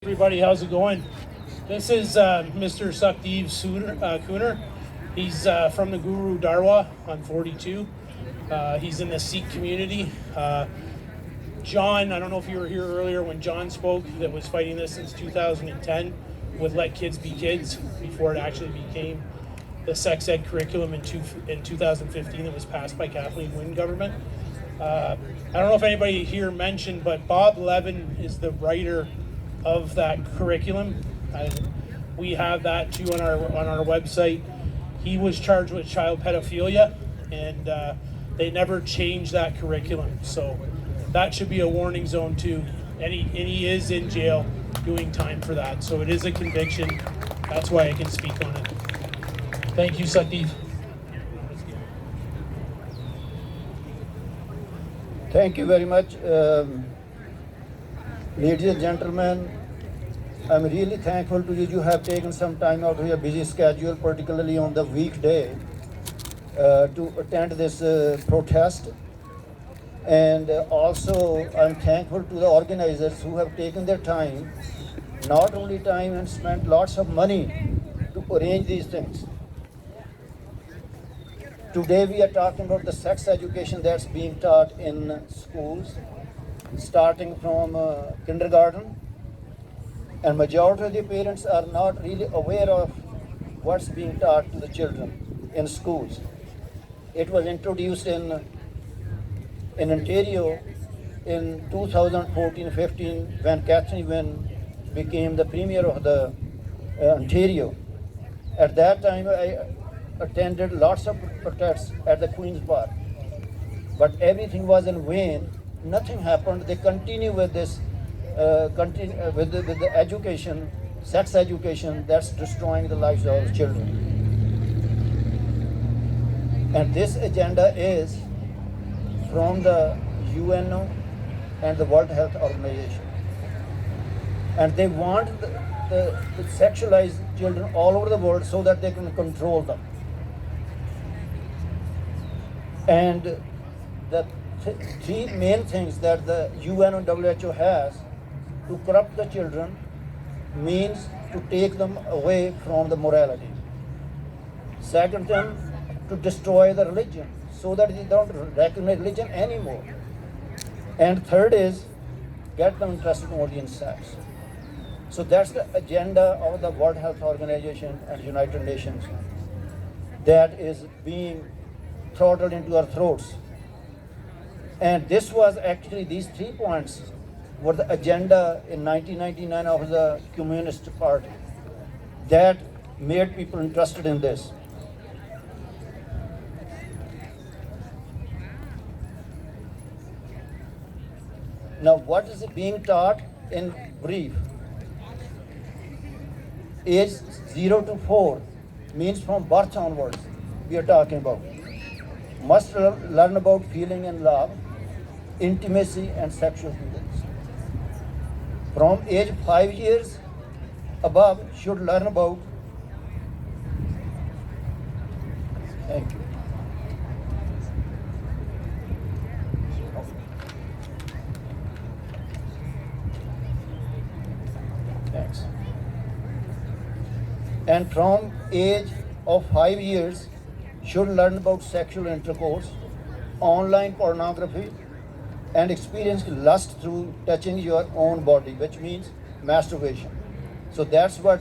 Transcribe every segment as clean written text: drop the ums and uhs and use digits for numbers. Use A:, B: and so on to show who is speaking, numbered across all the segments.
A: Everybody, how's it going? This is Mr. Sukhdev Kooner. He's from the Guru Darwa on 42. He's in the Sikh community. John, I don't know if you were here earlier when John spoke, that was fighting this since 2010 with Let Kids Be Kids before it actually became the sex ed curriculum in 2015 that was passed by Kathleen Wynne government. I don't know if anybody here mentioned, but Bob Levin is the writer of that curriculum. We have that too on our website. He was charged with child pedophilia, and they never changed that curriculum. So that should be a warning zone too. And he is in jail doing time for that. So it is a conviction. That's why I can speak on it. Thank you, Sukhdev.
B: Thank you very much. Ladies and gentlemen, I'm really thankful to you. You have taken some time out of your busy schedule, particularly on the weekday, to attend this protest. And also, I'm thankful to the organizers who have taken their time, not only time, and spent lots of money to arrange these things. Today we are talking about the sex education that's being taught in schools, starting from kindergarten. And majority of the parents are not really aware of what's being taught to the children in schools. It was introduced in Ontario in 2014-15 when Kathleen Wynne became the premier of the Ontario. At that time, I attended lots of protests at the Queen's Park, but everything was in vain. Nothing happened. They continue with this, with the education, sex education that's destroying the lives of children. And this agenda is from the UNO and the World Health Organization. And they want the sexualized children all over the world so that they can control them. And the three main things that the UNO and WHO has to corrupt the children means to take them away from the morality. Second thing, to destroy the religion so that they don't recognize religion anymore. And third is, get them interested only in sex. So that's the agenda of the World Health Organization and United Nations that is being throttled into our throats. And this was actually, these 3 points were the agenda in 1999 of the Communist Party that made people interested in this. Now, what is being taught in brief? Age 0 to 4 means from birth onwards, we are talking about. Must learn about feeling and love, intimacy and sexual feelings. From age 5 years above should learn about, thank you. Thanks. And from age of 5 years should learn about sexual intercourse, online pornography, and experience lust through touching your own body, which means masturbation. So that's what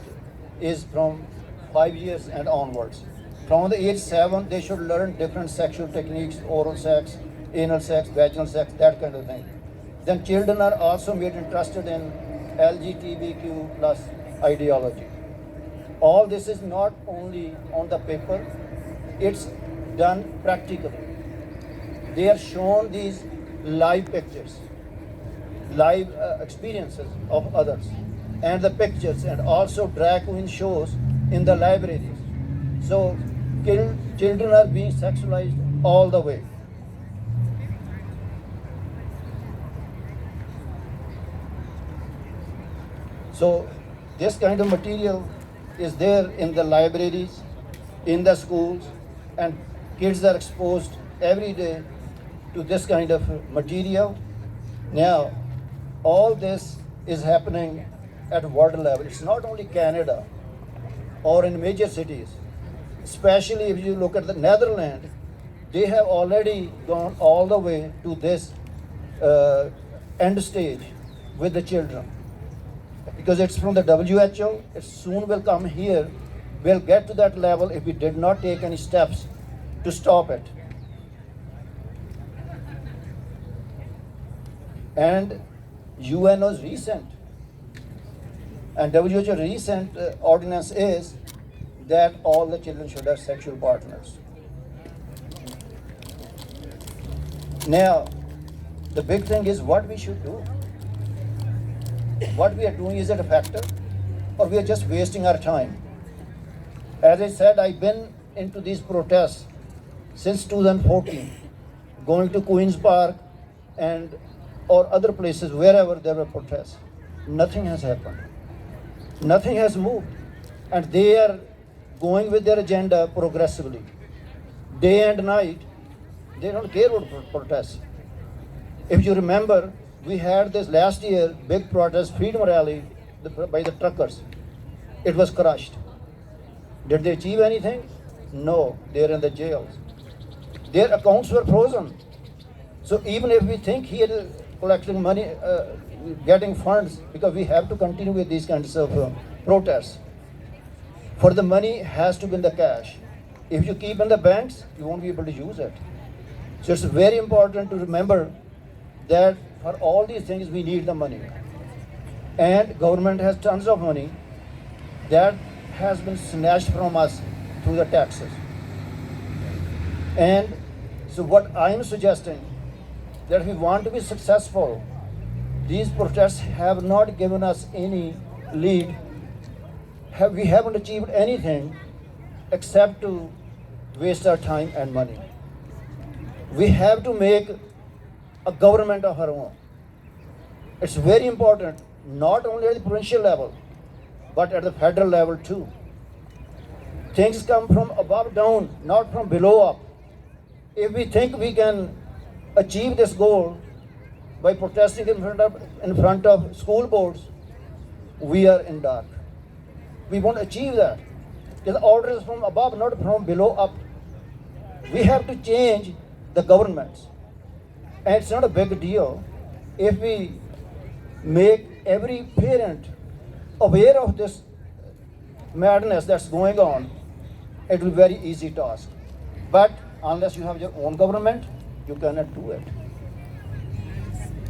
B: is from 5 years and onwards. From the age 7, they should learn different sexual techniques, oral sex, anal sex, vaginal sex, that kind of thing. Then children are also made interested in LGBTQ plus ideology. All this is not only on the paper, it's done practically. They are shown these live pictures, live experiences of others, and the pictures, and also drag queen shows in the libraries. So children are being sexualized all the way. So this kind of material is there in the libraries, in the schools, and kids are exposed every day to this kind of material. Now, all this is happening at world level. It's not only Canada or in major cities. Especially if you look at the Netherlands, they have already gone all the way to this end stage with the children. Because it's from the WHO, it soon will come here. We'll get to that level if we did not take any steps to stop it. And UNO's recent and WHO recent ordinance is that all the children should have sexual partners. Now, the big thing is what we should do. What we are doing, is it a factor? Or we are just wasting our time? As I said, I've been into these protests since 2014, going to Queen's Park and or other places wherever there were protests. Nothing has happened. Nothing has moved. And they are going with their agenda progressively. Day and night, they don't care about protests. If you remember, we had this last year big protest, freedom rally by the truckers. It was crushed. Did they achieve anything? No, they're in the jails. Their accounts were frozen. So even if we think he is collecting money, getting funds, because we have to continue with these kinds of protests. For the money has to be in the cash. If you keep in the banks, you won't be able to use it. So it's very important to remember that for all these things we need the money. And government has tons of money that has been snatched from us through the taxes. And so what I'm suggesting, that if we want to be successful, these protests have not given us any lead. We haven't achieved anything except to waste our time and money. We have to make a government of our own. It's very important, not only at the provincial level, but at the federal level too. Things come from above down, not from below up. If we think we can achieve this goal by protesting in front of school boards, we are in dark. We won't achieve that. The order is from above, not from below up. We have to change the governments. And it's not a big deal if we make every parent aware of this madness that's going on. It will be a very easy task. But unless you have your own government, you cannot do it.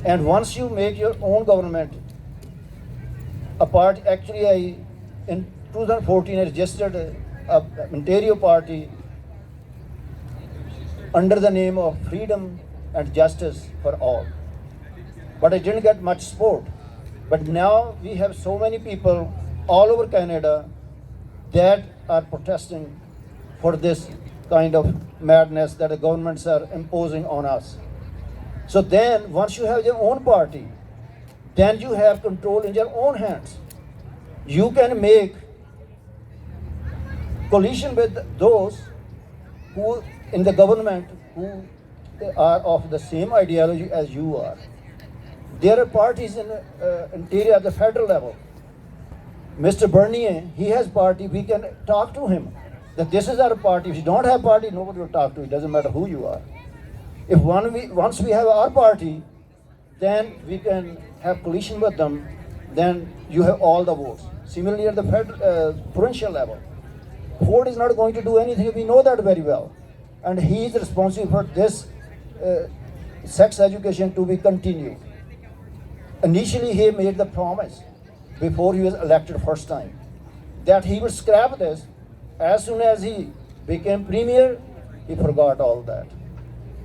B: And once you make your own government, in 2014 I registered a Ontario party under the name of Freedom and Justice for All. But I didn't get much support. But now we have so many people all over Canada that are protesting for this kind of madness that the governments are imposing on us. So then, once you have your own party, then you have control in your own hands. You can make coalition with those who in the government who are of the same ideology as you are. There are parties in Ontario at the federal level. Mr. Bernier, he has party, we can talk to him that this is our party. If you don't have party, nobody will talk to you. It doesn't matter who you are. If once we have our party, then we can have coalition with them, then you have all the votes. Similarly at the provincial level, Ford is not going to do anything, we know that very well. And he is responsible for this sex education to be continued. Initially he made the promise before he was elected first time that he would scrap this. As soon as he became premier, he forgot all that.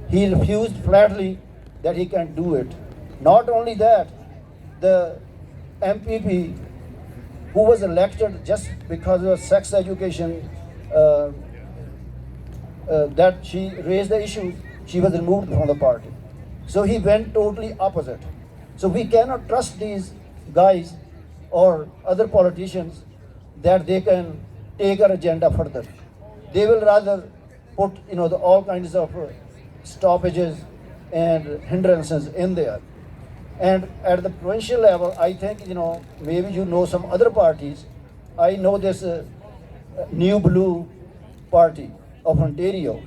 B: He refused flatly that he can do it. Not only that, the MPP who was elected just because of sex education, that she raised the issue, she was removed from the party. So he went totally opposite. So we cannot trust these guys or other politicians that they can take our agenda further. They will rather put all kinds of stoppages and hindrances in there. And at the provincial level, I think, maybe you know some other parties. I know this New Blue Party of Ontario,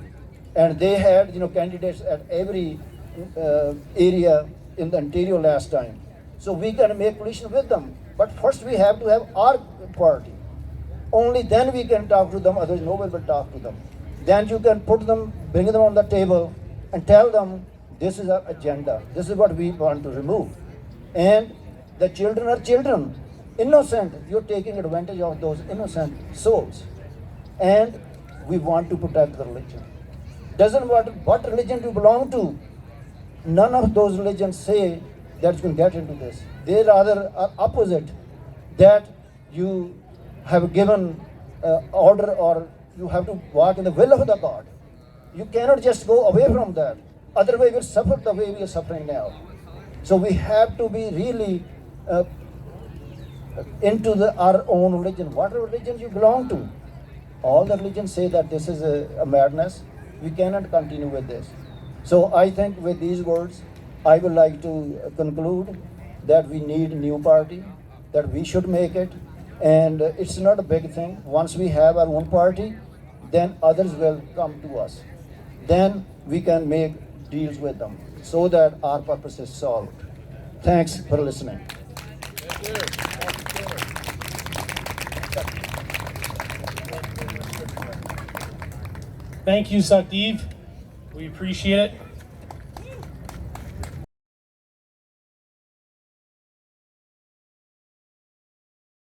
B: and they had, candidates at every area in the Ontario last time. So we can make coalition with them. But first we have to have our party. Only then we can talk to them, otherwise nobody will talk to them. Then you can put them, bring them on the table and tell them this is our agenda. This is what we want to remove. And the children are children, innocent. You're taking advantage of those innocent souls. And we want to protect the religion. Doesn't matter what religion you belong to. None of those religions say that you can get into this. They rather are opposite, that you have given order, or you have to walk in the will of the God. You cannot just go away from that. Otherwise, we'll suffer the way we are suffering now. So we have to be really into our own religion. Whatever religion you belong to, all the religions say that this is a madness. We cannot continue with this. So I think with these words, I would like to conclude that we need a new party, that we should make it, and it's not a big thing. Once we have our own party, then others will come to us. Then we can make deals with them so that our purpose is solved. Thanks for listening.
A: Thank you, Sukhdev. We appreciate it.